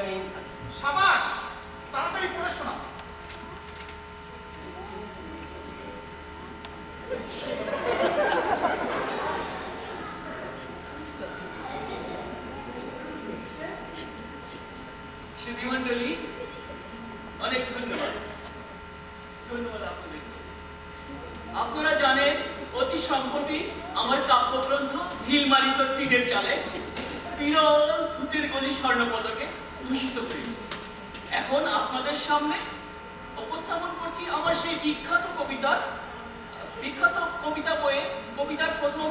Morning. সাবাস, তাড়াতাড়ি পড়ে শোনা। সুধীমণ্ডলী, অনেক ধন্যবাদ। ধন্যবাদ আপনাদের। আপনারা জানেন অতি সম্প্রতি আমার কাব্যগ্রন্থ ঢিলমারিত টিনের চালে বিরল ভূতের গলি স্বর্ণপদকে ভূষিত করেছে। এখন আপনাদের সামনে উপস্থাপন করছি আমার সেই বিখ্যাত কবিতা বইয়ে কবিতার প্রথম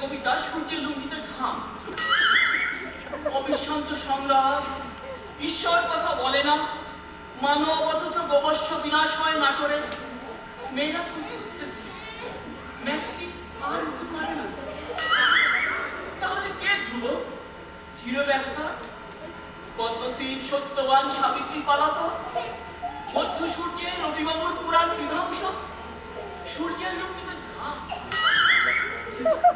কবিতা সূর্যের লুঙ্গিতে ঘাম। অবিশ্রান্ত সংগ্রাম, ঈশ্বর কথা বলে না, মানব অথচ গোবর্ষ বিনাশ হয় নাটোরে। মেয়েরা খুবই উঠেছে, ম্যাক্সি আর উঠুন মারে না। তাহলে কে ধ্রুব? চির ব্যবসা, পদ্মশীল সত্যবান সাবিত্রী পালাত, মধ্য সূর্যে রবিবাবুর পুরাণ বিধ্বংস, সূর্যের লুঙ্গিতে ঘাম।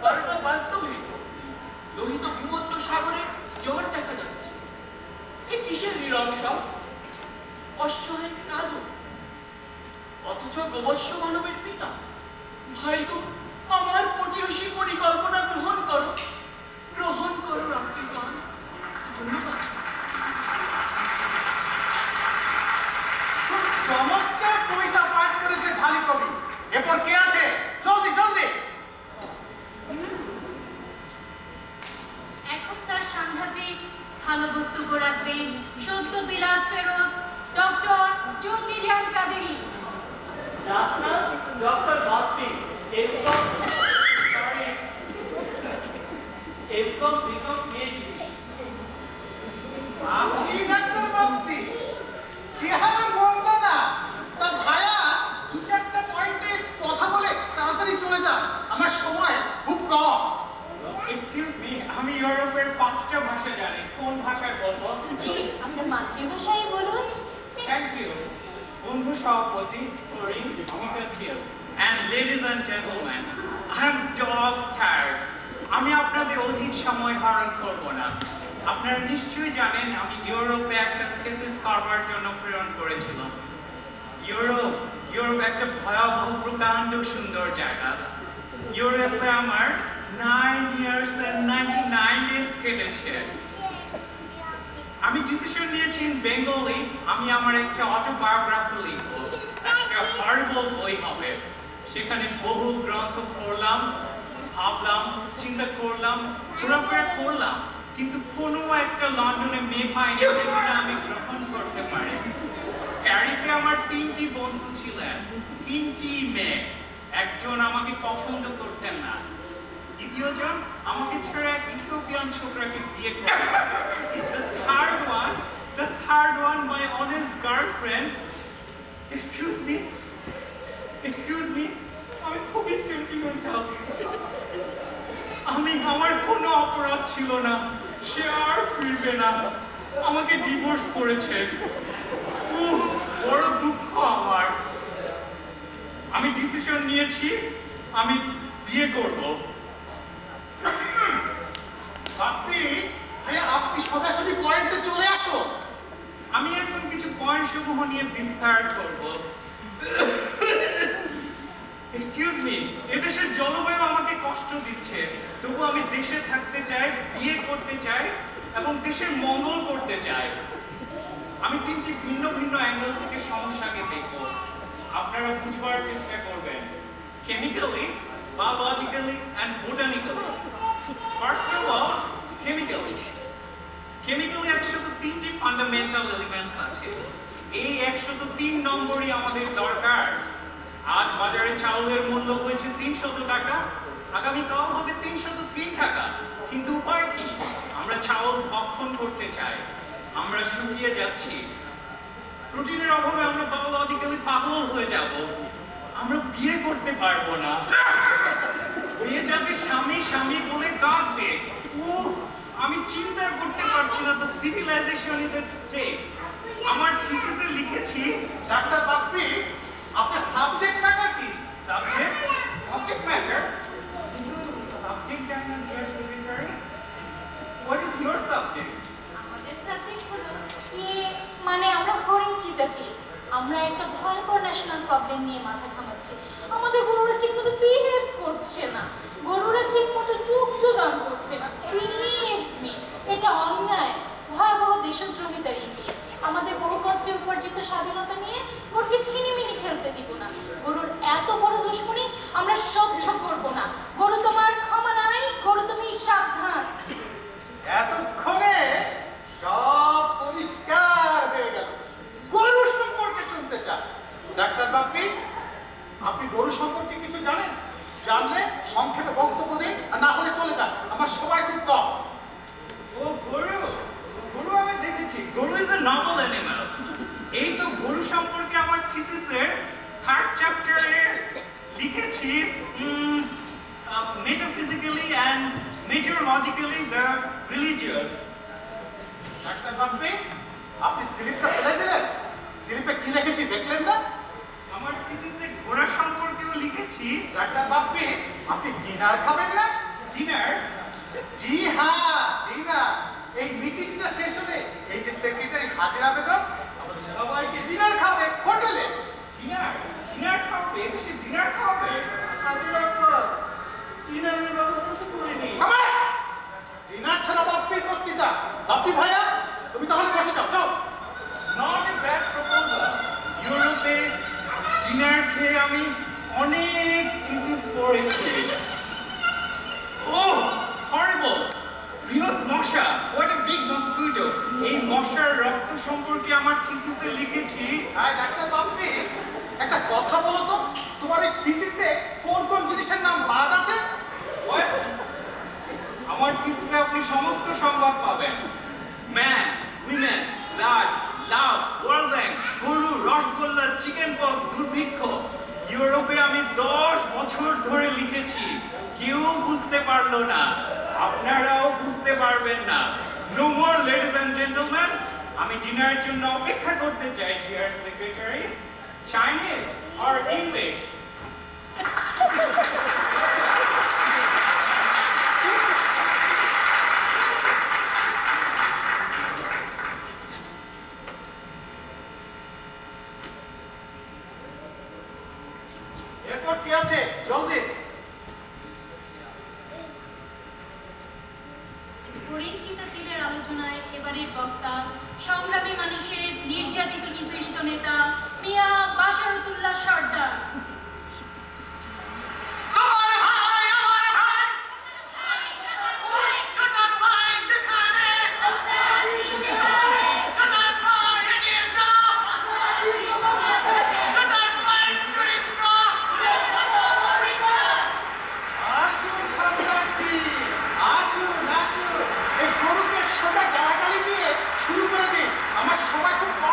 12টা বাজতে হইল, লোহিত ভূমধ্য সাগরে ঝড় দেখা যাচ্ছে। এ কিসের নিরংসা? অশ্বয়ের কালো, অথচ গোবর্ষ মানবের পিতা। ভাই গো, আমার পটিয়সী পরিকল্পনা গ্রহণ করো, গ্রহণ করো রাত্রিগান। ধন্যবাদ। চমৎকার কবিতা পাঠ করেছে খালি কবি। এরপর কে আছে? জলদি জলদি। এখন তার সাংঘাতিক ভালো বক্তব্য রাখবেন সত্য বিলাত ফেরত doctor Jangijan Kaderi. Doctor Bappi, MCom BCom PhD. আপনি ডাক্তার বাপ্পি, চেহারা মন্দ না। তা ভাইয়া, 2-4টা পয়েন্টে কথা বলে তাড়াতাড়ি চলে যান, আমার সময় খুব কম। এক্সকিউজ মি, আমি ইউরোপের 5টা ভাষা জানি। কোন ভাষায় বলবো? জি, আপনার মাতৃভাষায় বলুন। Thank you. বন্ধু সভাপতি ফ্লোরিন মিটাচিল and ladies and gentlemen, I am dog tired. আমি আপনাদের অধিক সময় হরণ করব না। আপনারা নিশ্চয়ই জানেন আমি ইউরোপে একটা থিসিস করবার জন্য প্রেরণ করেছিলাম। ইউরোপ একটা ভয়াবহ প্রকাণ্ড সুন্দর জায়গা। ইউরোপে আমার 9 years and 99 days কেটেছে। আমি ডিসিশন নিয়েছি ইন বেঙ্গলি আমি আমার একটা অটোবায়োগ্রাফি লিখব। একটা হরিবল বই হবে। সেখানে বহু গ্রন্থ পড়লাম, ভাবলাম, চিন্তা করলাম, ঘোরাফেরা করলাম, কিন্তু কোনো একটা লন্ডনে মেয়ে পাইনি যেটা আমি গ্রহণ করতে পারি। ক্যারিতে আমার 3টি বন্ধু ছিলেন, 3টি মেয়ে। একজন আমাকে পছন্দ করতেন না, দ্বিতীয়জন আমাকে ছেড়ে এক ইথিওপিয়ান ছোকরাকে বিয়ে করতেন। The third one, my honest girlfriend. Excuse me, আমি খুবই সেন্টিমেন্টাল। আমার কোনো অপরাধ ছিল না, সে আর ফিরবে না, আমাকে ডিভোর্স করেছে। বড় দুঃখ আমার। আমি ডিসিশন নিয়েছি আমি বিয়ে করব। বাপ্পি ভাইয়া, আপনি সোজাসুজি পয়েন্টে চলে আসো। আমি এখন কিছু পয়েন্ট সমূহ নিয়ে বিস্তার করব। এক্সকিউজ মি, এদেশের জলবায়ু আমাকে কষ্ট দিচ্ছে, তবু আমি দেশে থাকতে চাই, বিয়ে করতে চাই এবং দেশের মঙ্গল করতে চাই। আমি 3টি ভিন্ন ভিন্ন অ্যাঙ্গেল থেকে সমস্যাকে দেখব। আপনারা বুঝবার চেষ্টা করবেন, chemically, biologically and botanically. First of all, chemically 103টি ফান্ডামেন্টাল এলিমেন্টস আছে। এই 103 নম্বরই আমাদের দরকার। আজ বাজারে চাউলের মূল্য হয়েছে 300 টাকা, আগামীকাল হবে 303 টাকা। কিন্তু উপায় কি? আমরা চাউল ভক্ষণ করতে চাই, আমরা শুকিয়ে যাচ্ছি। প্রোটিনের অভাবে আমরা বায়োলজিক্যালি পাগল হয়ে যাব। আমরা বিয়ে করতে পারবো না। বিয়ে যাতে স্বামী স্বামী বলে কাঁদবে। আমি চিন্তা করতে পারছি না। The civilisation is at stake. আমার থিসিসে লিখেছি, ডাক্তার বাপ্পি, আপনার সাবজেক্ট ম্যাটার কি? Subject matter? সাবজেক্ট জানেন, dear secretary? What is your subject? আমাদের সাবজেক্ট হলো মানে আমরা হরিণ চিতাচ্ছি। আমরা একটা ভয়ঙ্কর ন্যাশনাল প্রবলেম নিয়ে মাথা ঘামাচ্ছি। আমাদের গরুরা ঠিক মতো বিহেভ করছে না, গরুরা ঠিক মতো দুগ্ধ দান করছে না। বিলিভ মি, এটা অন্যায়, ভয়াবহ দেশদ্রোহিতার ইঙ্গিত। আমাদের বহু কষ্টে উপার্জিত স্বাধীনতা নিয়ে গরুকে ছিনিমিনি খেলতে দিব না। গরুর এত বড় দুশ্মনী আমরা সহ্য করব না। গরু তোমার ক্ষমা নাই, গরু তুমি সাবধান। এতক্ষণে সব পরিষ্কার হয়ে গেল। গরু সম্পর্কে শুনতে চান ডাক্তার বাপ্পি? আপনি গরু সম্পর্কে কিছু জানেন? জানলে সংক্ষেপে বক্তব্য দিন, আর না হলে চলে যান, আমার সময় খুব কম। ও গরু, গরু আমি দেখেছি। গরু ইজ এ নভেল অ্যানিমাল। এই তো গরু সম্পর্কে আমার থিসিসের 3rd চ্যাপ্টারে লিখেছি, metaphysically and meteorologically the religious. ডাক্তার বাপ্পি, আপনি স্লিপটা ফেলে দিলেন। স্লিপে কি লিখেছি দেখলেন না? আমার থিসিসে ঘোড়া সম্পর্কেও লিখেছি। ডাক্তার বাপ্পি, আপনি ডিনার খাবেন না? ডিনার? জি হ্যাঁ, ডিনার। এই মিটিংটা শেষ হলে এই যে সেক্রেটারি হাজিরা বেগম আমাদের সবাইকে ডিনার খাবে হোটেলে। ডিনার? ডিনার খাওয়াবে? এদেশে ডিনার খাওয়াবে? হাজিরা পর ডিনারের ব্যবস্থা তো করিনি। বাস! ডিনার ছাড়া বাপ্পির বক্তৃতা। বাপ্পি ভাইয়া, তুমি তাহলে বসে যাও, যাও। Not a bad proposal. ইউরোপে ডিনার খেয়ে আমি অনেক থিসিস পড়েছি। ওহ, হরিবল! বৃহৎ মশা, হোয়াট এ বিগ মসকুইটো! এই মশার রক্ত সম্পর্কে আমার থিসিসে লিখেছি। হ্যাঁ ডাক্তার বাপ্পি, একটা কথা বলো তো, তোমার এই থিসিসে কোন কোন জিনিসের নাম বাদ আছে? What? আমার থিসিসে আপনি সমস্ত সংবাদ পাবেন। ম্যান, উইমেন, ব্লাড, লাভ, ওয়ার্ল্ড ব্যাংক, গরু, রসগোল্লা, চিকেন পক্স, দুর্ভিক্ষ। ইউরোপে আমি 10 বছর ধরে লিখেছি, কেউ বুঝতে পারলো না, আপনারাও বুঝতে পারবেন না। No more ladies and gentleman, আমি ডিনারের জন্য অপেক্ষা করতে চাই, dear secretary. Chinese or English? এরপর কি আছে জলদি? হরিণ চিতাচিলের আলোচনায় এবারের বক্তা সংগ্রামী মানুষের নির্যাতিত নিপীড়িত নেতা মিয়া বাশারতুল্লাহ সর্দার। আসুন সরকারজি, আসুন আসুন, এই গরুকে সোজা গালাগালি দিয়ে শুরু করে দিন, আমার সময় খুব কম।